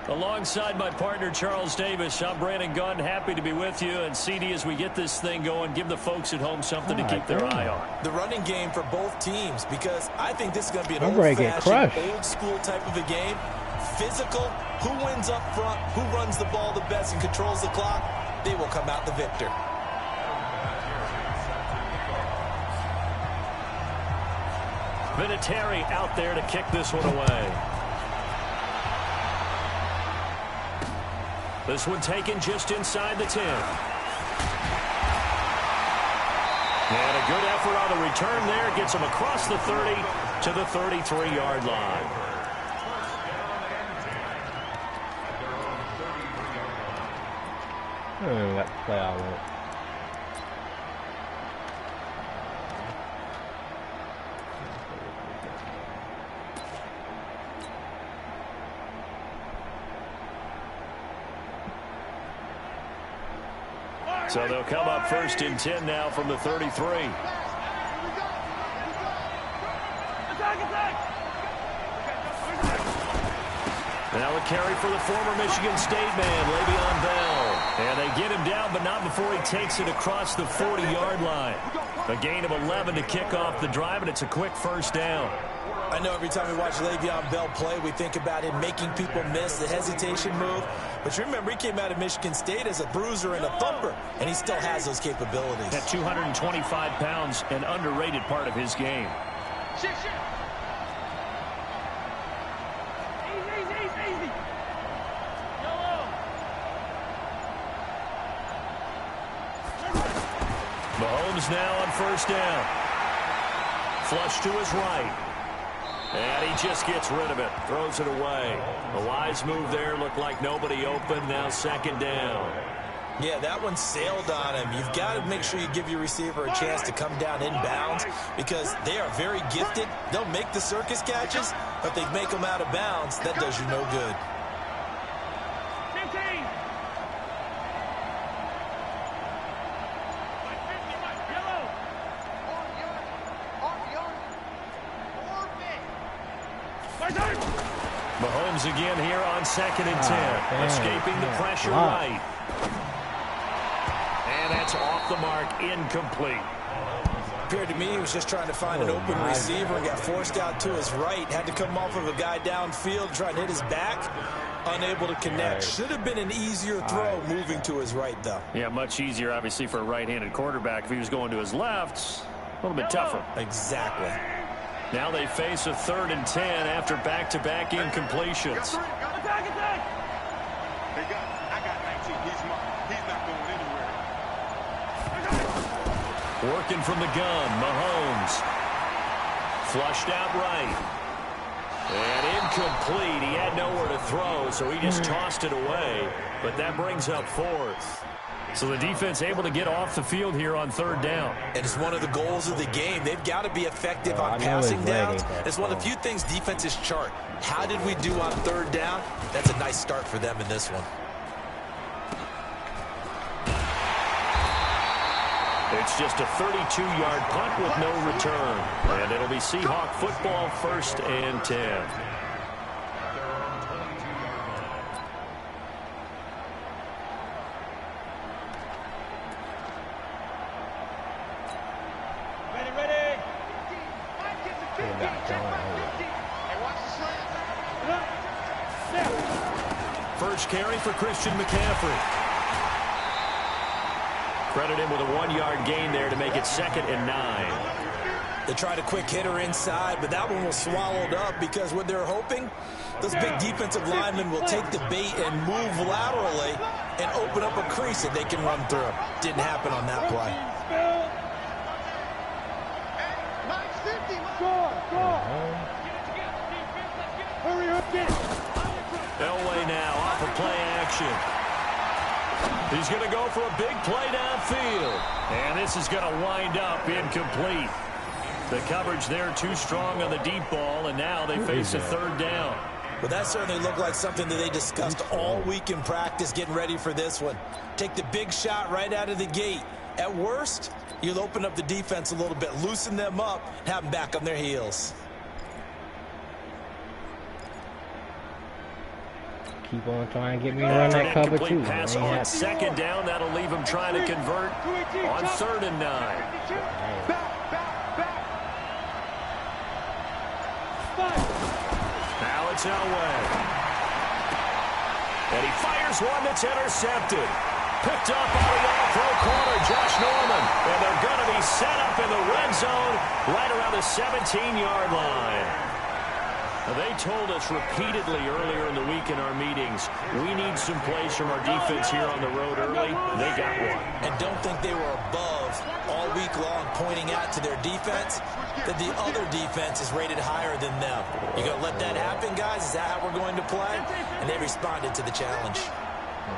Alongside my partner, Charles Davis, I'm Brandon Gunn. Happy to be with you. And CD, as we get this thing going, give the folks at home something to keep their eye on. The running game for both teams, because I think this is going to be an old-fashioned, old-school type of a game. Physical, who wins up front, who runs the ball the best and controls the clock, they will come out the victor. Vinatieri out there to kick this one away. This one taken just inside the 10. And a good effort on the return there. Gets him across the 30 to the 33-yard line. Let's play out of it. So they'll come up first and 10 now from the 33. Now a carry for the former Michigan State man, Le'Veon Bell. And they get him down, but not before he takes it across the 40-yard line. A gain of 11 to kick off the drive, and it's a quick first down. I know every time we watch Le'Veon Bell play, we think about him making people miss the hesitation move. But you remember, he came out of Michigan State as a bruiser and a thumper, and he still has those capabilities. At 225 pounds, an underrated part of his game. Easy. Yellow. Mahomes now on first down. Flush to his right. And he just gets rid of it. Throws it away. A wise move there. Looked like nobody open. Now second down. Yeah, that one sailed on him. You've got to make sure you give your receiver a chance to come down inbounds because they are very gifted. They'll make the circus catches, but they make them out of bounds. That does you no good. 15. Mahomes again here on second and 10. Escaping the pressure right. And that's off the mark, incomplete. Appeared to me he was just trying to find an open receiver and got forced out to his right. Had to come off of a guy downfield, try and hit his back. Unable to connect. Should have been an easier throw moving to his right, though. Yeah, much easier, obviously, for a right-handed quarterback. If he was going to his left, a little bit tougher. Exactly. Now they face a third and 10 after back-to-back incompletions. Attack! I got 19. He's not going anywhere. Working from the gun, Mahomes. Flushed out right. And incomplete. He had nowhere to throw, so he just tossed it away. But that brings up fourth. So the defense able to get off the field here on third down. And it's one of the goals of the game. They've got to be effective on passing downs. It's one of the few things defenses chart. How did we do on third down? That's a nice start for them in this one. It's just a 32-yard punt with no return. And it'll be Seahawk football, first and 10. First carry for Christian McCaffrey. Credit him with a 1-yard gain there to make it second and 9. They tried a quick hitter inside, but that one was swallowed up because what they're hoping, those big defensive linemen will take the bait and move laterally and open up a crease that they can run through. Didn't happen on that play. Elway now off of play action. He's going to go for a big play downfield. And this is going to wind up incomplete. The coverage there too strong on the deep ball, and now they face a third down. But that certainly looked like something that they discussed all week in practice getting ready for this one. Take the big shot right out of the gate. At worst, you'll open up the defense a little bit, loosen them up, have them back on their heels. Keep on trying to get me to run that cover too. Pass on second down. That'll leave him trying to convert on 3rd and 9. Now it's Elway. And he fires one that's intercepted. Picked up on the all-pro corner, Josh Norman. And they're going to be set up in the red zone right around the 17-yard line. Now, they told us repeatedly earlier in the week in our meetings, we need some plays from our defense here on the road early. They got one. And don't think they were above all week long pointing out to their defense that the other defense is rated higher than them. You going to let that happen, guys? Is that how we're going to play? And they responded to the challenge.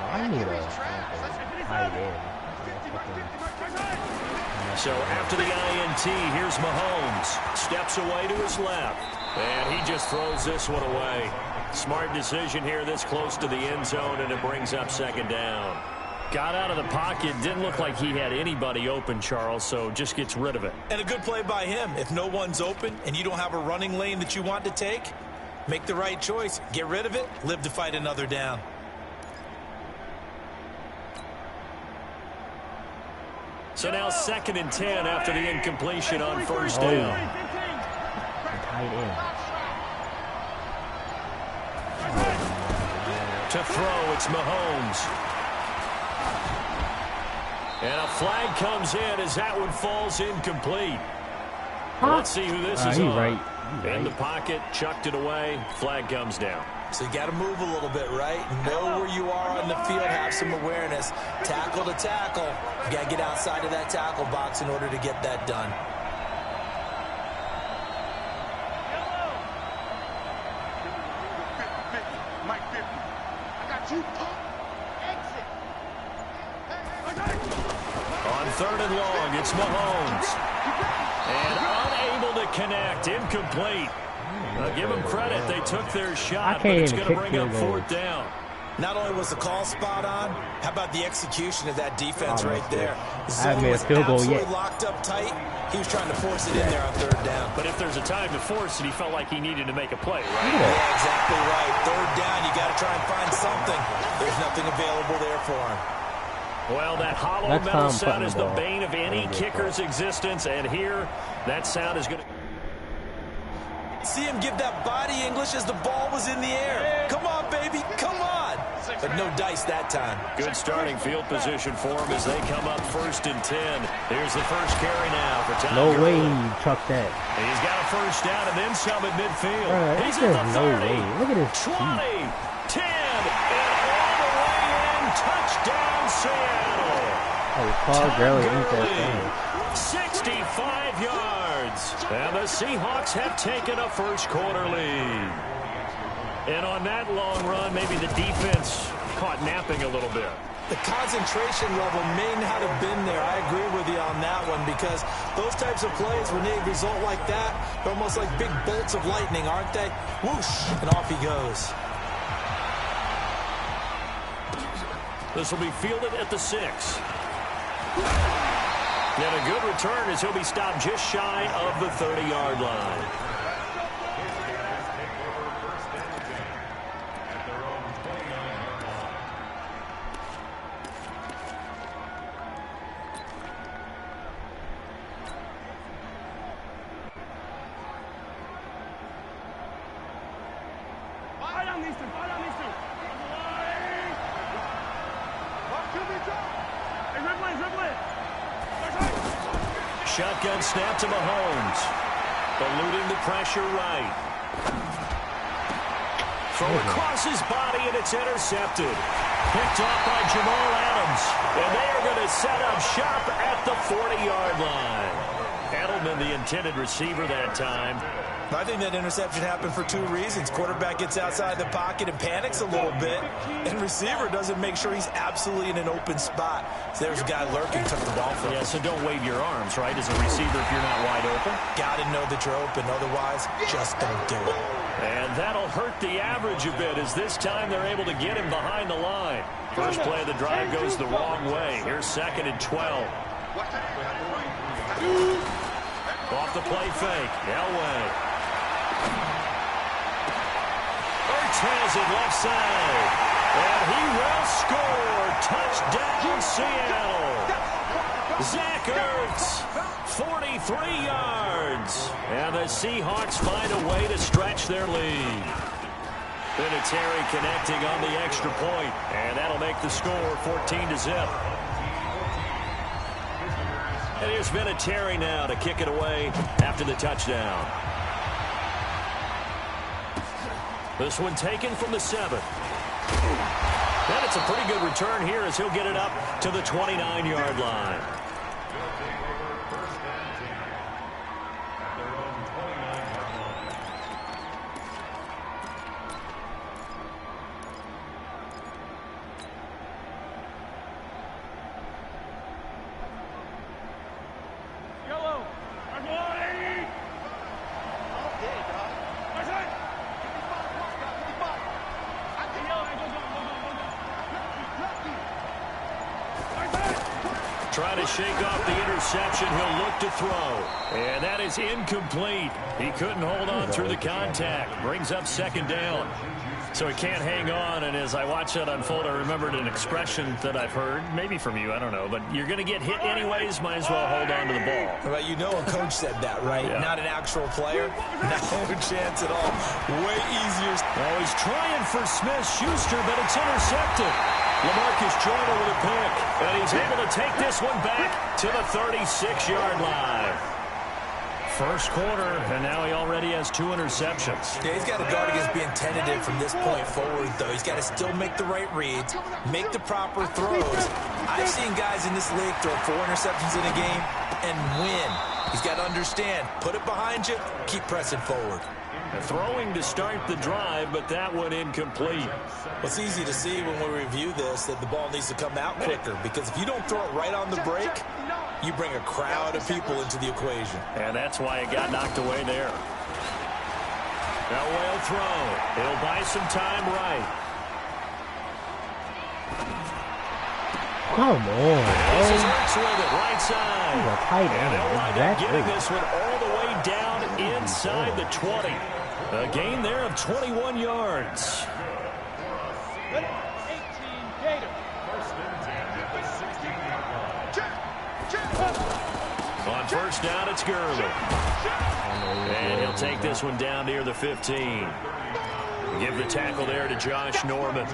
I need a high end. So after the INT, here's Mahomes. Steps away to his left. And he just throws this one away. Smart decision here this close to the end zone, and it brings up 2nd down. Got out of the pocket. Didn't look like he had anybody open, Charles, so just gets rid of it. And a good play by him. If no one's open and you don't have a running lane that you want to take, make the right choice. Get rid of it. Live to fight another down. So now 2nd and 10 after the incompletion on 1st down. To throw, it's Mahomes. And a flag comes in as that one falls incomplete. Let's see who this is on. Right. In the pocket, chucked it away, flag comes down. So you got to move a little bit, right? Know where you are on the field, have some awareness. Tackle to tackle. You got to get outside of that tackle box in order to get that done. On 3rd and long, it's Mahomes. And unable to connect, incomplete. Give them credit, they took their shot, but it's going to bring up 4th down. Not only was the call spot on, how about the execution of that defense right there? I haven't made a field goal yet. Locked up tight. He was trying to force it in there on 3rd down. But if there's a time to force it, he felt like he needed to make a play, right? Yeah, exactly right. 3rd down, you got to try and find something. There's nothing available there for him. Well, that hollow metal sound is the bane of any kicker's existence, and here, that sound is going to... See him give that body English as the ball was in the air. Come on, baby, come on. But no dice that time. Good starting field position for him as they come up 1st and 10. Here's the first carry now for Tom. No way he trucked that. He's got a 1st down and then some at midfield. He's at the 30. No way. Look at his 20, 10, and all the way in. Touchdown, Seattle. Oh, Paul Gurley eat that thing. 65 yards. And the Seahawks have taken a 1st quarter lead. And on that long run, maybe the defense caught napping a little bit. The concentration level may not have been there. I agree with you on that one because those types of plays, when they result like that, they're almost like big bolts of lightning, aren't they? Whoosh, and off he goes. This will be fielded at the 6. And a good return as he'll be stopped just shy of the 30-yard line. Shotgun snap to Mahomes. Eluding the pressure right. Throw across his body, and it's intercepted. Picked off by Jamal Adams. And they are going to set up shop at the 40-yard line. Edelman, the intended receiver that time. I think that interception happened for 2 reasons. Quarterback gets outside the pocket and panics a little bit, and receiver doesn't make sure he's absolutely in an open spot. So there's a guy lurking, took the ball from him. Yeah, so don't wave your arms, right, as a receiver if you're not wide open. Got to know that you're open, otherwise just don't do it. And that'll hurt the average a bit as this time they're able to get him behind the line. First play of the drive goes the wrong way. Here's 2nd and 12. Off the play fake. Elway. has it left side. And he will score. Touchdown, Seattle. Zach Ertz, 43 yards. And the Seahawks find a way to stretch their lead. Vinatieri connecting on the extra point, and that'll make the score 14-0. And here's Vinatieri now to kick it away after the touchdown. This one taken from the 7. And it's a pretty good return here as he'll get it up to the 29-yard line. Trying to shake off the interception. He'll look to throw. And that is incomplete. He couldn't hold on through the contact. Brings up second down. So he can't hang on. And as I watch that unfold, I remembered an expression that I've heard, maybe from you, I don't know. But you're going to get hit anyways. Might as well hold on to the ball. Well, you know a coach said that, right? Yeah. Not an actual player. No chance at all. Way easier. Oh, he's trying for Smith-Schuster, but it's intercepted. LaMarcus Joyner with a pick, and he's able to take this one back to the 36-yard line. First quarter, and now he already has 2 interceptions. Yeah, he's got to guard against being tentative from this point forward, though. He's got to still make the right reads, make the proper throws. I've seen guys in this league throw 4 interceptions in a game and win. He's got to understand, put it behind you, keep pressing forward. Throwing to start the drive, but that one incomplete. It's easy to see when we review this that the ball needs to come out quicker, because if you don't throw it right on the break, you bring a crowd of people into the equation. And that's why it got knocked away there. Now Whale throw. He'll buy some time right. Come on, This is Ertz with it, right side. He's a tight And they'll end. wind up getting Exactly. this one all the way down inside the 20. A gain there of 21 yards. 18 Gator. On first down, it's Gurley. And he'll take this one down near the 15. Give the tackle there to Josh Norman.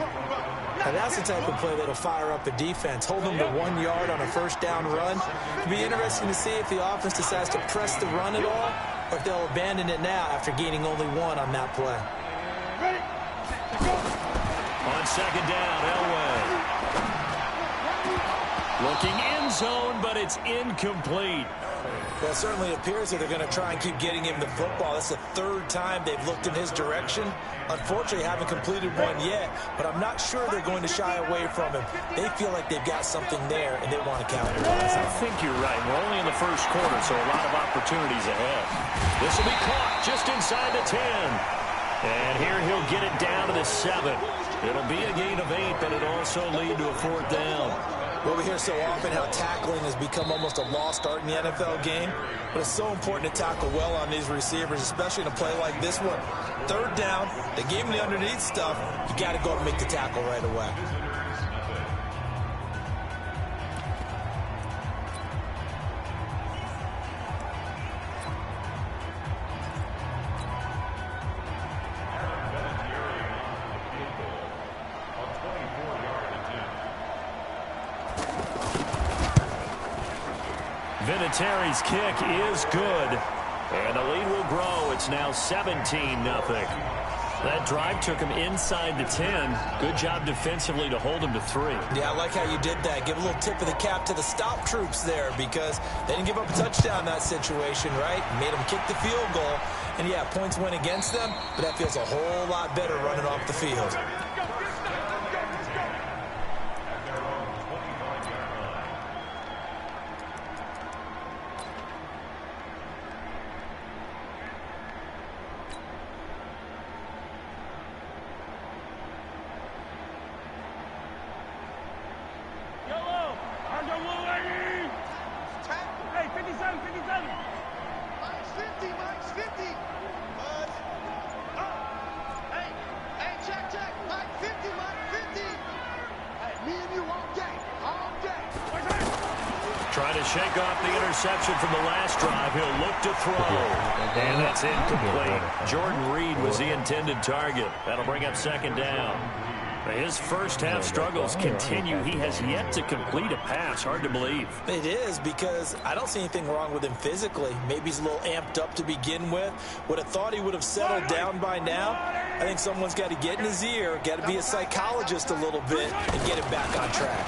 And that's the type of play that'll fire up a defense. Hold them to 1 yard on a first down run. It'll be interesting to see if the offense decides to press the run at all, or if they'll abandon it now after gaining only 1 on that play. On second down, Elway. Looking end zone, but it's incomplete. Well, it certainly appears that they're going to try and keep getting him the football. That's the 3rd time they've looked in his direction. Unfortunately, haven't completed one yet, but I'm not sure they're going to shy away from him. They feel like they've got something there, and they want to capitalize on it. I think you're right. We're only in the first quarter, so a lot of opportunities ahead. This will be caught just inside the 10. And here he'll get it down to the 7. It'll be a gain of 8, but it'll also lead to a 4th down. Well, we hear so often how tackling has become almost a lost art in the NFL game, but it's so important to tackle well on these receivers, especially in a play like this one. 3rd down, they gave him the underneath stuff. You got to go and make the tackle right away. Vinatieri's kick is good. And the lead will grow. It's now 17-0. That drive took him inside the 10. Good job defensively to hold him to 3. Yeah, I like how you did that. Give a little tip of the cap to the stop troops there, because they didn't give up a touchdown in that situation, right? Made them kick the field goal. And, yeah, points went against them, but that feels a whole lot better running off the field. Hey, 57, 57. Minus 50, minus 50. Bud. Oh. Hey, check. Trying to shake off the interception from the last drive. He'll look to throw. And that's incomplete. Jordan Reed was the intended target. That'll bring up second down. His first half struggles continue. He has yet to complete a pass. Hard to believe. It is, because I don't see anything wrong with him physically. Maybe he's a little amped up to begin with. Would have thought he would have settled down by now. I think someone's got to get in his ear, got to be a psychologist a little bit, and get him back on track.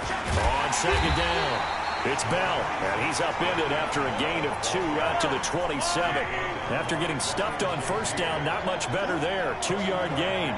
On second down, it's Bell, and he's upended after a gain of 2 out to the 27. After getting stuffed on first down, not much better there. 2-yard gain.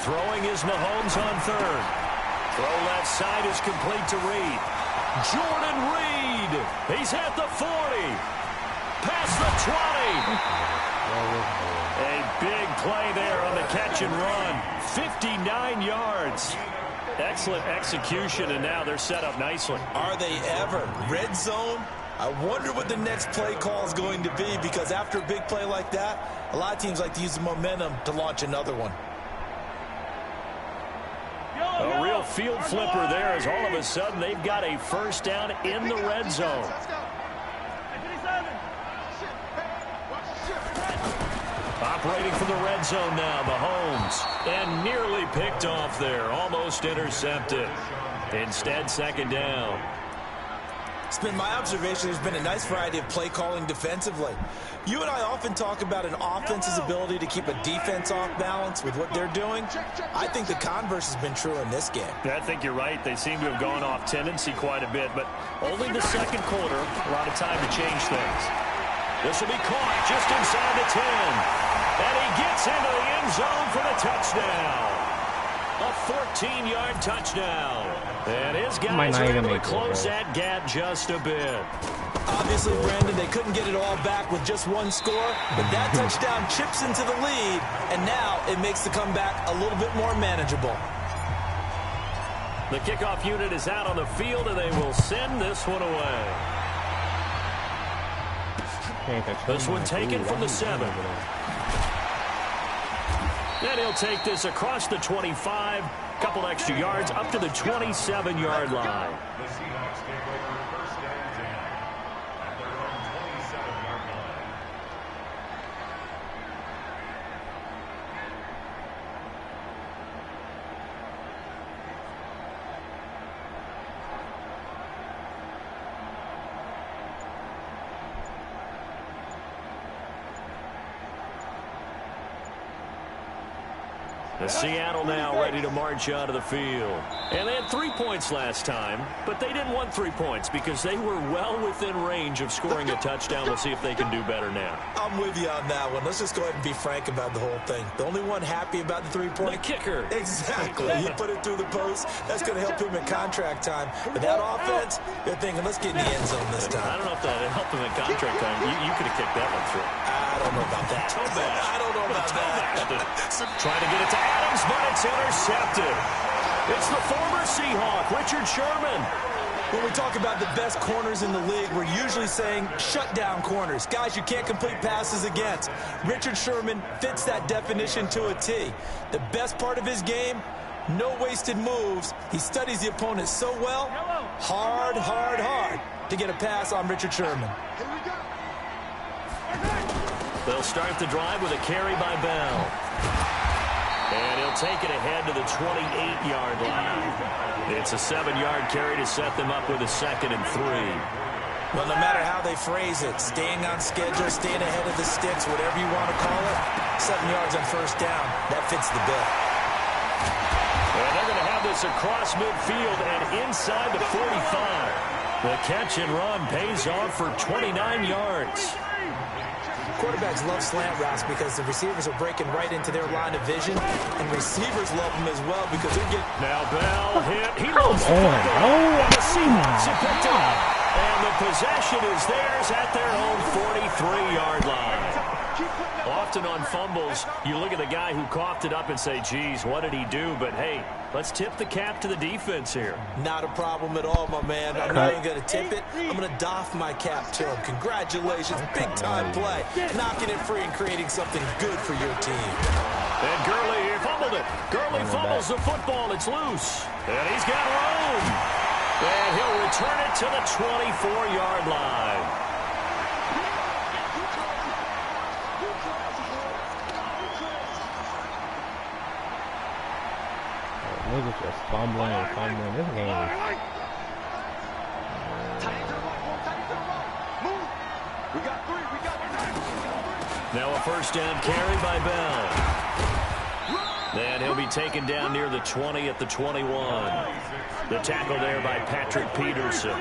Throwing is Mahomes on third. Throw left side is complete to Reed. Jordan Reed. He's at the 40. Past the 20. A big play there on the catch and run. 59 yards. Excellent execution, and now they're set up nicely. Are they ever? Red zone? I wonder what the next play call is going to be, because after a big play like that, a lot of teams like to use the momentum to launch another one. A real field flipper there, as all of a sudden they've got a first down in the red zone. Operating from the red zone now, Mahomes. And nearly picked off there, almost intercepted. Instead, second down. It's been my observation there's been a nice variety of play calling defensively. You and I often talk about an offense's ability to keep a defense off balance with what they're doing. I think the converse has been true in this game. I think you're right. They seem to have gone off tendency quite a bit, but only the second quarter, a lot of time to change things. This will be caught just inside the 10. And he gets into the end zone for the touchdown. A 14-yard touchdown. And his guys are able to close that gap just a bit. Obviously, Brandon, they couldn't get it all back with just one score, but that touchdown chips into the lead, and now it makes the comeback a little bit more manageable. The kickoff unit is out on the field, and they will send this one away. This one taken from the 7. And he'll take this across the 25, couple extra yards, up to the 27-yard line. Seattle now ready to march out of the field. And they had 3 points last time, but they didn't want 3 points because they were well within range of scoring a touchdown. We'll see if they can do better now. I'm with you on that one. Let's just go ahead and be frank about the whole thing. The only one happy about the 3-point. The kicker. Exactly. He put it through the post. That's going to help him in contract time. But that offense, they're thinking, let's get in the end zone this time. I don't know if that helped him in contract time. You could have kicked that one through. I don't know about that. I don't know about that. Trying to get it to Adams, but it's intercepted. It's the former Seahawk, Richard Sherman. When we talk about the best corners in the league, we're usually saying shutdown corners. Guys you can't complete passes against. Richard Sherman fits that definition to a T. The best part of his game, no wasted moves. He studies the opponent so well. Hard to get a pass on Richard Sherman. They'll start the drive with a carry by Bell. And he'll take it ahead to the 28-yard line. It's a 7-yard carry to set them up with a 2nd and 3. Well, no matter how they phrase it, staying on schedule, staying ahead of the sticks, whatever you want to call it, 7 yards on first down, that fits the bill. And they're going to have this across midfield and inside the 45. The catch and run pays off for 29 yards. Quarterbacks love slant routes because the receivers are breaking right into their line of vision, and receivers love them as well because they're getting... Now Bell hit. He loves the football. And the Seahawks have picked it up. And the possession is theirs at their own 43-yard line. Often on fumbles, you look at the guy who coughed it up and say, geez, what did he do? But, hey, let's tip the cap to the defense here. Not a problem at all, my man. I'm not even going to tip it. I'm going to doff my cap to him. Congratulations. Big-time play. Knocking it free and creating something good for your team. And Gurley fumbled it. Gurley fumbles the football. It's loose. And he's got room. And he'll return it to the 24-yard line. Niggas just fumbling and fumbling. This game is... Now a first down carry by Bell. And he'll be taken down near the 20 at the 21. The tackle there by Patrick Peterson.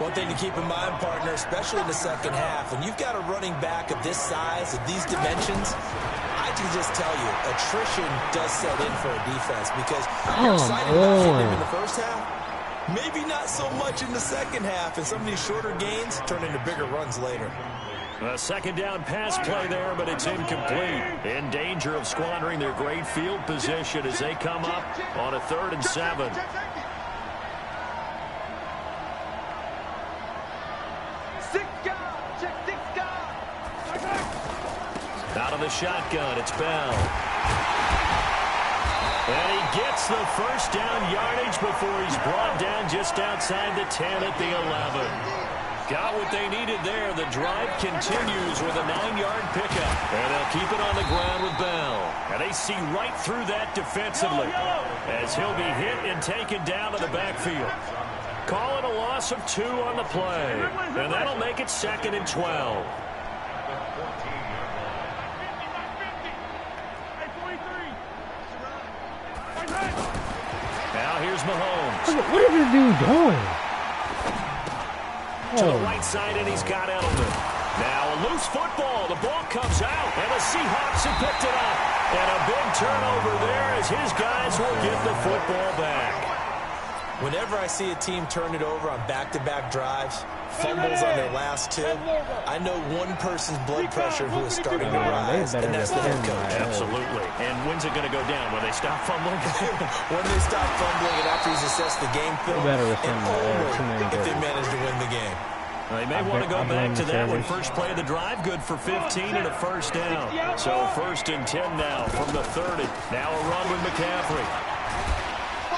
One thing to keep in mind, partner, especially in the second half, when you've got a running back of this size, of these dimensions, I can just tell you, attrition does set in for a defense because you're excited about hitting him in the first half. Maybe not so much in the second half, and some of these shorter gains turn into bigger runs later. A second down pass play there, but it's incomplete. In danger of squandering their great field position as they come up on a 3rd and 7. Out of the shotgun, it's Bell. And he gets the first down yardage before he's brought down just outside the 10 at the 11. Got what they needed there. The drive continues with a 9-yard pickup. And they'll keep it on the ground with Bell. And they see right through that defensively as he'll be hit and taken down to the backfield. Call it a loss of 2 on the play. And that'll make it 2nd and 12. Now here's Mahomes. What is this dude doing? To the right side, and he's got Edelman. Now a loose football. The ball comes out, and the Seahawks have picked it up. And a big turnover there as his guys will get the football back. Whenever I see a team turn it over on back-to-back drives, fumbles on their last 2, I know one person's blood pressure who is starting to rise, and that's the head coach. Absolutely. And when's it going to go down? When they stop fumbling? When they stop fumbling and after he's assessed the game film, and only if they manage to win the game. They may want to go back to that one. First play of the drive, good for 15 and a first down. So 1st and 10 now from the 30. Now a run with McCaffrey.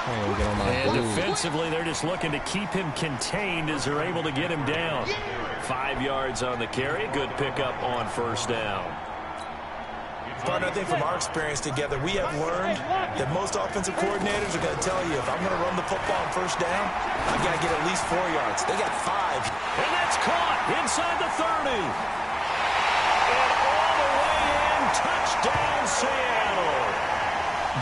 And defensively, they're just looking to keep him contained as they're able to get him down. 5 yards on the carry. Good pickup on first down. Partner, I think from our experience together, we have learned that most offensive coordinators are going to tell you, if I'm going to run the football on first down, I've got to get at least 4 yards. They got 5. And that's caught inside the 30. And all the way in, touchdown Seattle.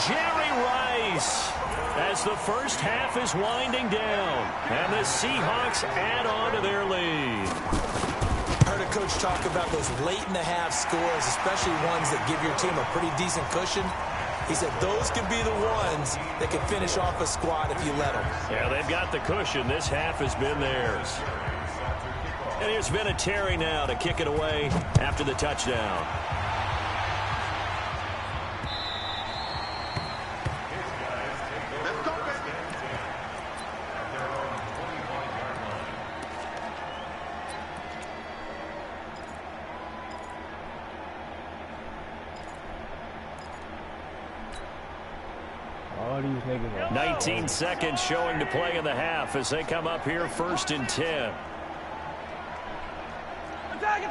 Jerry Rice. As the first half is winding down, and the Seahawks add on to their lead. I heard a coach talk about those late-in-the-half scores, especially ones that give your team a pretty decent cushion. He said those could be the ones that can finish off a squad if you let them. Yeah, they've got the cushion. This half has been theirs. And here's Vinatieri now to kick it away after the touchdown. All these niggas are 19 seconds showing to play in the half as they come up here 1st and 10. Attack!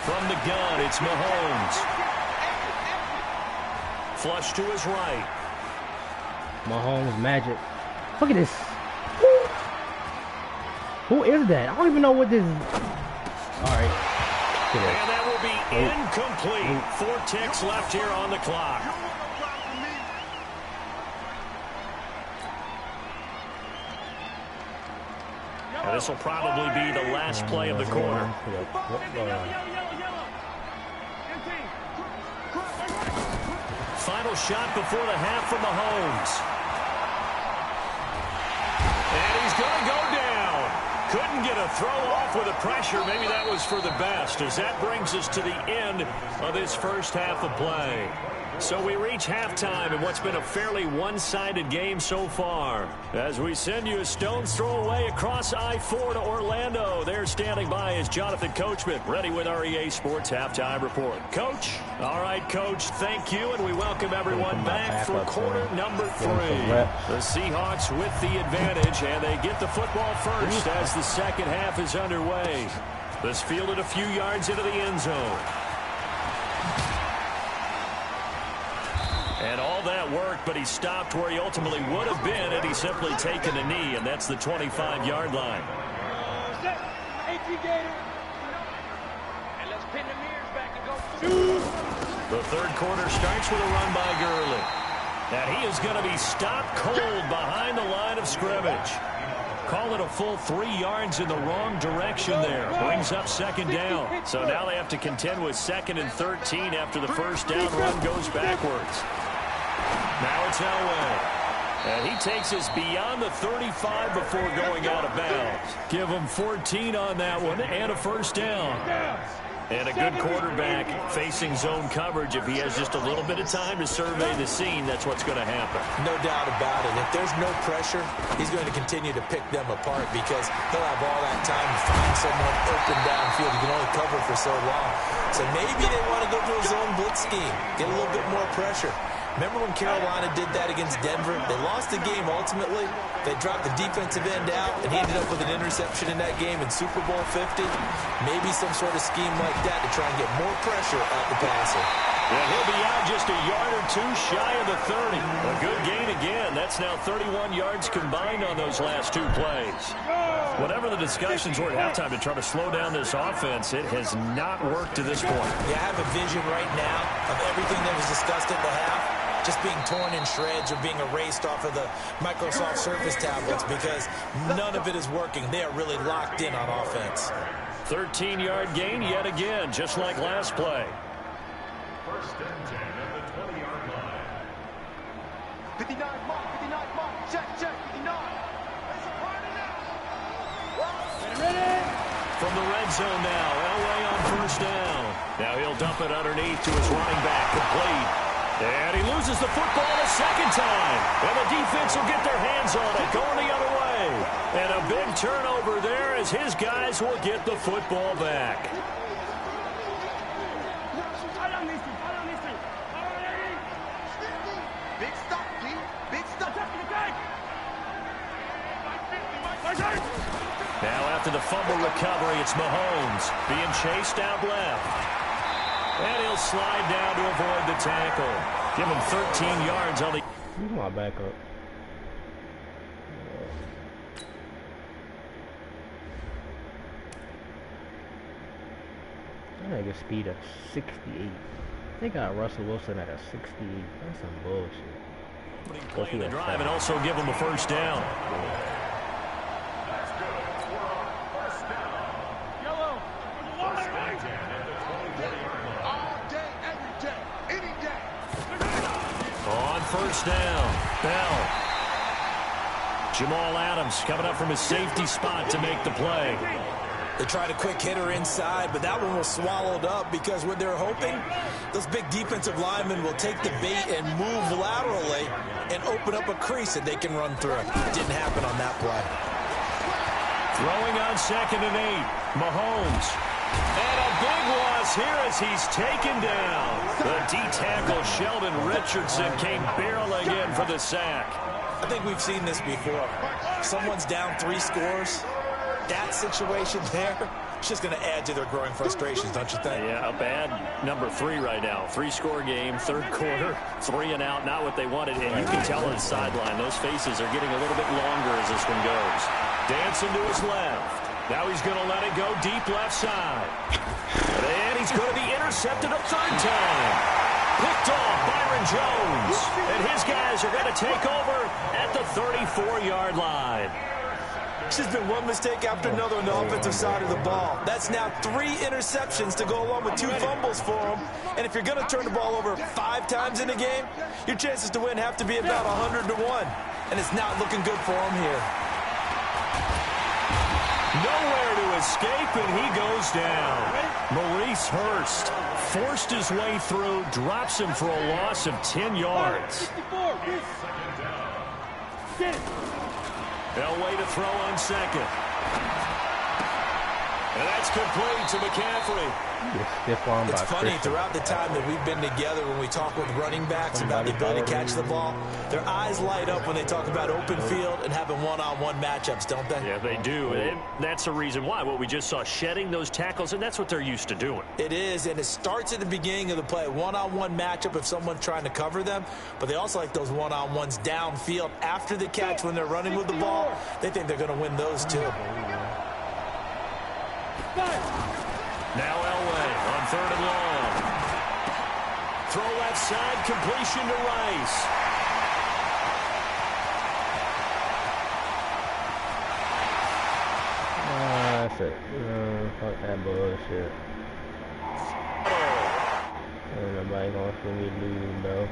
From the gun, it's Mahomes. Flush to his right. Mahomes magic. Look at this. Who is that? I don't even know what this is. All right. And that will be incomplete. 4 ticks left here on the clock. And this will probably be the last play of the quarter. Final shot before the half from Mahomes. And he's going to go down. Couldn't get a throw off with the pressure. Maybe that was for the best, as that brings us to the end of this first half of play. So we reach halftime in what's been a fairly one-sided game so far. As we send you a stone's throw away across I-4 to Orlando. There standing by is Jonathan Coachman, ready with our EA Sports Halftime Report. Coach? All right, Coach, thank you, and we welcome everyone back for quarter number 3. The Seahawks with the advantage, and they get the football first as the second half is underway. This fielded a few yards into the end zone. And all that worked, but he stopped where he ultimately would have been had he simply taken a knee, and that's the 25-yard line. Set. 18 Gator. And let's pin the mirrors back and go. Shoot. The third quarter starts with a run by Gurley. And he is going to be stopped cold behind the line of scrimmage. Call it a full 3 yards in the wrong direction there. Brings up second down. So now they have to contend with 2nd and 13 after the first down run goes backwards. Now it's Elway. And he takes us beyond the 35 before going out of bounds. Give him 14 on that one and a first down. And a good quarterback facing zone coverage. If he has just a little bit of time to survey the scene, that's what's going to happen. No doubt about it. If there's no pressure, he's going to continue to pick them apart because he'll have all that time to find someone open downfield. He can only cover for so long. So maybe they want to go to a zone blitz scheme, get a little bit more pressure. Remember when Carolina did that against Denver? They lost the game ultimately. They dropped the defensive end out, and he ended up with an interception in that game in Super Bowl 50. Maybe some sort of scheme like that to try and get more pressure at the passer. Yeah, he'll be out just a yard or two shy of the 30. A good gain again. That's now 31 yards combined on those last 2 plays. Whatever the discussions were at halftime to try to slow down this offense, it has not worked to this point. Yeah, I have a vision right now of everything that was discussed at the half just being torn in shreds or being erased off of the Microsoft Surface tablets because none of it is working. They are really locked in on offense. 13-yard gain yet again, just like last play. First and 10 at the 20-yard line. 59 mark, 59 mark. Check, 59. From the red zone now, Elway on first down. Now he'll dump it underneath to his running back, complete. And he loses the football a second time. And the defense will get their hands on it, going the other way. And a big turnover there as his guys will get the football back. Big stop, D. Big stop. Now after the fumble recovery, it's Mahomes being chased out left. And he'll slide down to avoid the tackle. Give him 13 yards on the... He's my backup. That nigga speed at 68. They got Russell Wilson at a 68. That's some bullshit. Play the drive and also give him a first down. First down, Bell. Jamal Adams coming up from his safety spot to make the play. They tried a quick hitter inside, but that one was swallowed up because what they're hoping, those big defensive linemen will take the bait and move laterally and open up a crease that they can run through. It didn't happen on that play. Throwing on 2nd and 8, Mahomes. And a big loss here as he's taken down. The D-tackle Sheldon Richardson came barreling in for the sack. I think we've seen this before. Someone's down 3 scores. That situation there, it's just going to add to their growing frustrations, don't you think? Yeah, a bad number 3 right now. 3-score game, third quarter, 3 and out, not what they wanted. And you can tell on the sideline, those faces are getting a little bit longer as this one goes. Dancing to his left. Now he's going to let it go deep left side. And he's going to be intercepted a 3rd time. Picked off Byron Jones. And his guys are going to take over at the 34-yard line. It's just been one mistake after another on the offensive side of the ball. That's now 3 interceptions to go along with 2 fumbles for him. And if you're going to turn the ball over 5 times in a game, your chances to win have to be about 100 to 1. And it's not looking good for him here. No escape, and he goes down. Maurice Hurst forced his way through, drops him for a loss of 10 yards. Elway to throw on second. And that's complete to McCaffrey. It's funny, throughout the time that we've been together, when we talk with running backs about the ability to catch the ball, their eyes light up when they talk about open field and having one-on-one matchups, don't they? Yeah, they do. And that's the reason why. What we just saw, shedding those tackles, and that's what they're used to doing. It is, and it starts at the beginning of the play. One-on-one matchup if someone's trying to cover them, but they also like those one-on-ones downfield after the catch when they're running with the ball. They think they're going to win those too. Now Elway on 3rd and long. Throw left side, completion to Rice. That's it. Fuck that bullshit. Ain't nobody gonna see me lose, though.